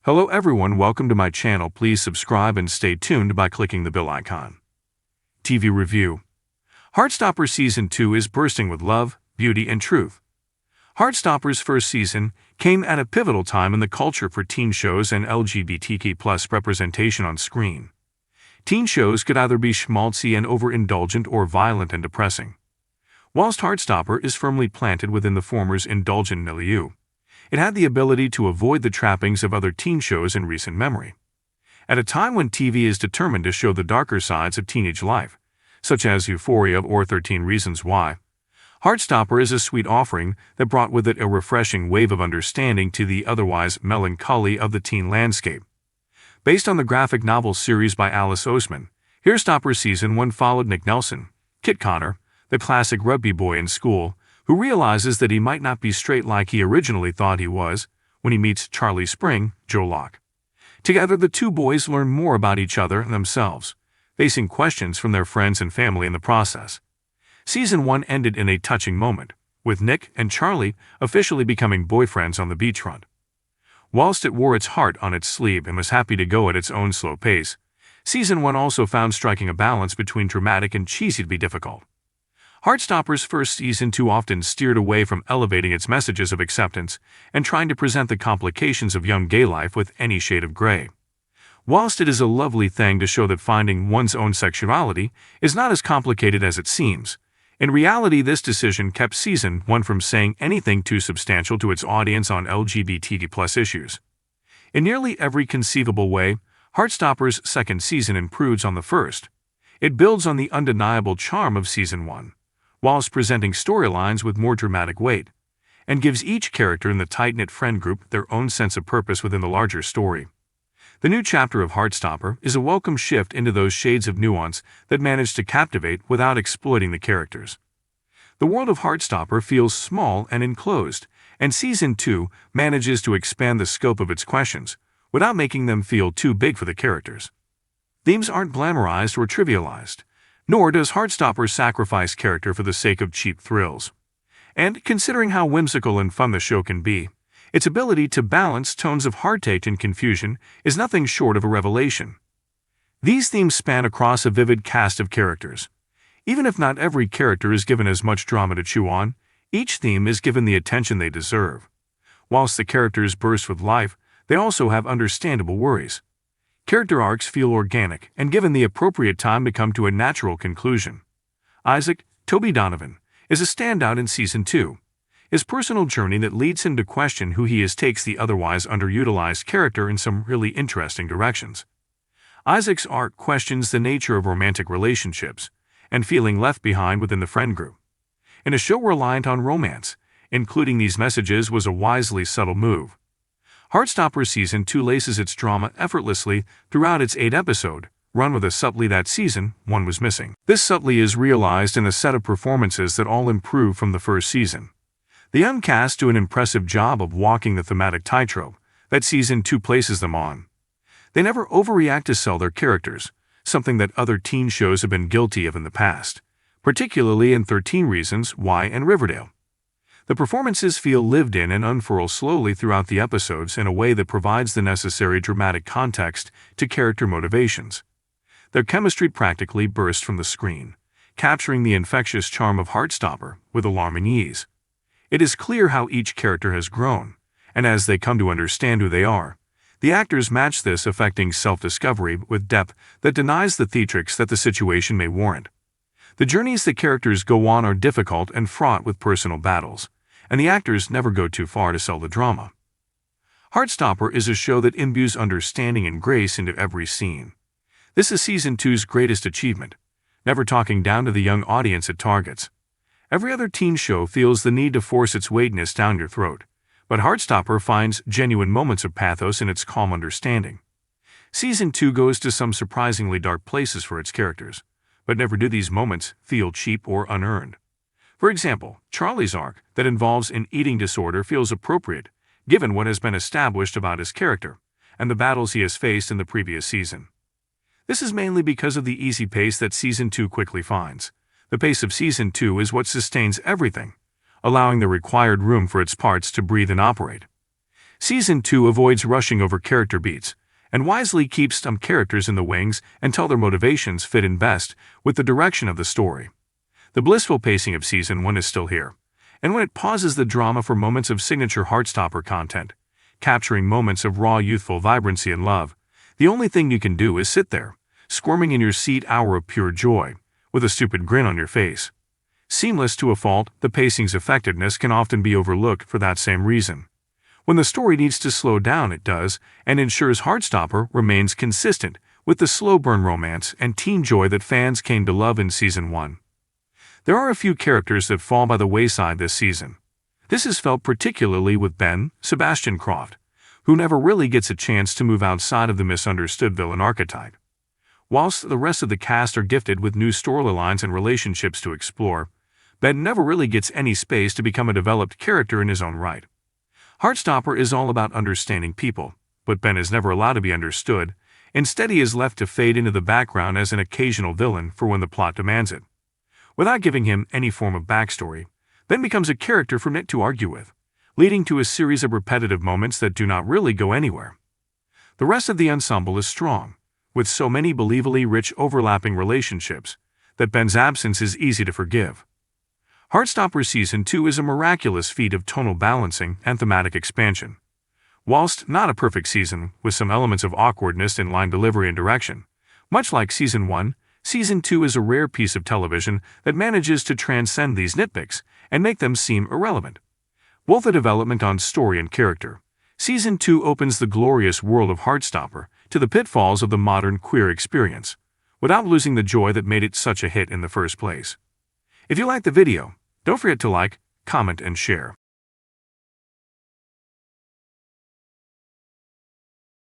Hello everyone, welcome to my channel. Please subscribe and stay tuned by clicking the bell icon. TV Review. Heartstopper Season 2 is bursting with love, beauty, and truth. Heartstopper's first season came at a pivotal time in the culture for teen shows and LGBTQ+ representation on screen. Teen shows could either be schmaltzy and overindulgent or violent and depressing. Whilst Heartstopper is firmly planted within the former's indulgent milieu, it had the ability to avoid the trappings of other teen shows in recent memory. At a time when TV is determined to show the darker sides of teenage life, such as Euphoria or 13 Reasons Why, Heartstopper is a sweet offering that brought with it a refreshing wave of understanding to the otherwise melancholy of the teen landscape. Based on the graphic novel series by Alice Oseman, Heartstopper Season 1 followed Nick Nelson, Kit Connor, the classic rugby boy in school, who realizes that he might not be straight like he originally thought he was when he meets Charlie Spring, Joe Locke. Together, the two boys learn more about each other and themselves, facing questions from their friends and family in the process. Season 1 ended in a touching moment, with Nick and Charlie officially becoming boyfriends on the beachfront. Whilst it wore its heart on its sleeve and was happy to go at its own slow pace, Season 1 also found striking a balance between dramatic and cheesy to be difficult. Heartstopper's first season too often steered away from elevating its messages of acceptance and trying to present the complications of young gay life with any shade of gray. Whilst it is a lovely thing to show that finding one's own sexuality is not as complicated as it seems, in reality this decision kept Season 1 from saying anything too substantial to its audience on LGBTQ+ issues. In nearly every conceivable way, Heartstopper's second season improves on the first. It builds on the undeniable charm of Season 1. Whilst presenting storylines with more dramatic weight, and gives each character in the tight-knit friend group their own sense of purpose within the larger story. The new chapter of Heartstopper is a welcome shift into those shades of nuance that manage to captivate without exploiting the characters. The world of Heartstopper feels small and enclosed, and Season 2 manages to expand the scope of its questions without making them feel too big for the characters. Themes aren't glamorized or trivialized, nor does Heartstopper sacrifice character for the sake of cheap thrills. And considering how whimsical and fun the show can be, its ability to balance tones of heartache and confusion is nothing short of a revelation. These themes span across a vivid cast of characters. Even if not every character is given as much drama to chew on, each theme is given the attention they deserve. Whilst the characters burst with life, they also have understandable worries. Character arcs feel organic and given the appropriate time to come to a natural conclusion. Isaac, Toby Donovan, is a standout in Season 2. His personal journey that leads him to question who he is takes the otherwise underutilized character in some really interesting directions. Isaac's arc questions the nature of romantic relationships and feeling left behind within the friend group. In a show reliant on romance, including these messages was a wisely subtle move. Heartstopper Season 2 laces its drama effortlessly throughout its 8-episode run with a subtlety that Season 1 was missing. This subtlety is realized in a set of performances that all improve from the first season. The young cast do an impressive job of walking the thematic tightrope that Season 2 places them on. They never overreact to sell their characters, something that other teen shows have been guilty of in the past, particularly in 13 Reasons Why and Riverdale. The performances feel lived in and unfurl slowly throughout the episodes in a way that provides the necessary dramatic context to character motivations. Their chemistry practically bursts from the screen, capturing the infectious charm of Heartstopper with alarming ease. It is clear how each character has grown, and as they come to understand who they are, the actors match this affecting self-discovery with depth that denies the theatrics that the situation may warrant. The journeys the characters go on are difficult and fraught with personal battles, and the actors never go too far to sell the drama. Heartstopper is a show that imbues understanding and grace into every scene. This is Season 2's greatest achievement, never talking down to the young audience it targets. Every other teen show feels the need to force its weightiness down your throat, but Heartstopper finds genuine moments of pathos in its calm understanding. Season 2 goes to some surprisingly dark places for its characters, but never do these moments feel cheap or unearned. For example, Charlie's arc that involves an eating disorder feels appropriate, given what has been established about his character and the battles he has faced in the previous season. This is mainly because of the easy pace that Season 2 quickly finds. The pace of Season 2 is what sustains everything, allowing the required room for its parts to breathe and operate. Season 2 avoids rushing over character beats, and wisely keeps some characters in the wings until their motivations fit in best with the direction of the story. The blissful pacing of Season 1 is still here, and when it pauses the drama for moments of signature Heartstopper content, capturing moments of raw youthful vibrancy and love, the only thing you can do is sit there, squirming in your seat hour of pure joy, with a stupid grin on your face. Seamless to a fault, the pacing's effectiveness can often be overlooked for that same reason. When the story needs to slow down, it does, and ensures Heartstopper remains consistent with the slow-burn romance and teen joy that fans came to love in Season 1. There are a few characters that fall by the wayside this season. This is felt particularly with Ben, Sebastian Croft, who never really gets a chance to move outside of the misunderstood villain archetype. Whilst the rest of the cast are gifted with new storylines and relationships to explore, Ben never really gets any space to become a developed character in his own right. Heartstopper is all about understanding people, but Ben is never allowed to be understood. Instead, he is left to fade into the background as an occasional villain for when the plot demands it. Without giving him any form of backstory, Ben becomes a character for Nick to argue with, leading to a series of repetitive moments that do not really go anywhere. The rest of the ensemble is strong, with so many believably rich overlapping relationships that Ben's absence is easy to forgive. Heartstopper Season 2 is a miraculous feat of tonal balancing and thematic expansion. Whilst not a perfect season, with some elements of awkwardness in line delivery and direction, much like Season 1, Season 2 is a rare piece of television that manages to transcend these nitpicks and make them seem irrelevant. Both the development on story and character, Season 2 opens the glorious world of Heartstopper to the pitfalls of the modern queer experience, without losing the joy that made it such a hit in the first place. If you liked the video, don't forget to like, comment, and share.